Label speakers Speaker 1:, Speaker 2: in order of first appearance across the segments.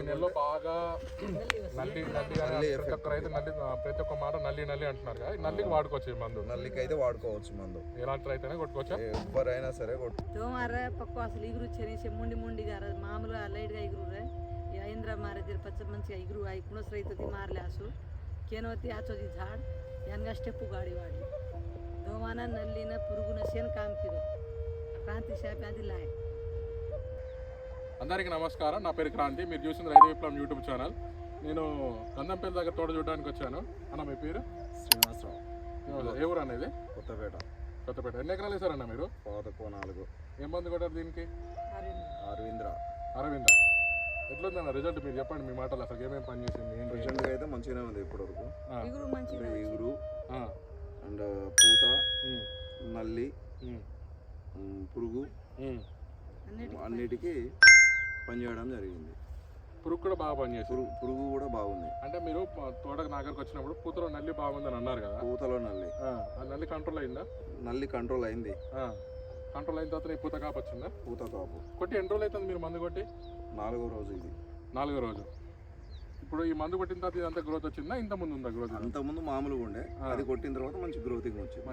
Speaker 1: నెలలో బాగా నల్లి ప్రతి ఒక్క రైతు ప్రతి ఒక్క మాట నల్లి అంటున్నారు కదా, నల్లికి వాడుకోవచ్చు ఈ మందు.
Speaker 2: నల్లికి అయితే వాడుకోవచ్చు మందు,
Speaker 1: ఎలాంటి రైతు కొట్టుకోవచ్చు,
Speaker 2: ఎవరైనా సరే
Speaker 3: తోమారే పక్క అసలు ఇగురు చెనేసి ముండిగా మామూలుగా లైట్గా ఇగురురే इंद्रा मारे जर पच्च मंचिगा इगरू आई कुणस रही मारले आसू केनवती आचोदी झाड यांगा स्टेपू गाडी वाढली धोमाना नल्लीनं पुరుగున शेण काम केलं క్రాంతి శాపాది లాయ్.
Speaker 1: అందరికీ నమస్కారం. నా పేరు క్రాంతి. మీరు చూసిన రైతు విప్లవం యూట్యూబ్ ఛానల్. నేను గంధంపల్లి దగ్గర తోట చూడడానికి వచ్చాను. అన్న మీ పేరు?
Speaker 2: శ్రీనివాసరావు.
Speaker 1: ఏ ఊరు అనేది?
Speaker 2: కొత్తపేట.
Speaker 1: ఎన్ని ఎకరాలు వేసారన్న మీరు?
Speaker 2: 4.
Speaker 1: ఏం మందు కొట్టారు దీనికి? అరవింద. ఎట్లుందన్న రిజల్ట్ మీరు చెప్పండి మీ మాటలు, అసలు ఏమేమి పని చేసింది?
Speaker 2: రిజల్ట్ అయితే మంచిగానే ఉంది ఇప్పటి వరకు. ఇగురు
Speaker 3: మంచిగా
Speaker 2: అండ్ పూత, నల్లి, పురుగు అన్నిటికీ పనిచేయడం జరిగింది.
Speaker 1: పురుగు కూడా బాగా పనిచేస్తుంది.
Speaker 2: పురుగు కూడా బాగుంది.
Speaker 1: అంటే మీరు తోటకు నాగరికి వచ్చినప్పుడు పూతలో నల్లి బాగుందని అన్నారు కదా,
Speaker 2: పూతలో నల్లి
Speaker 1: ఆ నల్లి కంట్రోల్ అయిందా?
Speaker 2: నల్లి కంట్రోల్ అయింది.
Speaker 1: కంట్రోల్ అయిన తర్వాత పూత కాపు వచ్చిందా?
Speaker 2: పూత కాపు
Speaker 1: కొట్టి ఎన్ని రోజులు అవుతుంది మీరు మందు కొట్టి?
Speaker 2: 4వ రోజు ఇది.
Speaker 1: 4వ రోజు. ఇప్పుడు ఈ మందు కొట్టిన తర్వాత ఇదంతా గ్రోత్ వచ్చిందా? ఇంత ముందు ఉందా గ్రోత్?
Speaker 2: అంత ముందు మామూలుగా ఉండే, అది కొట్టిన తర్వాత మంచి గ్రోతింగ్ వచ్చింది.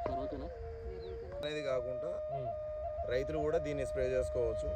Speaker 1: సరే, ఓకేనా?
Speaker 2: అనేది కాకుండా రైతులు కూడా దీన్ని స్ప్రే చేసుకోవచ్చు.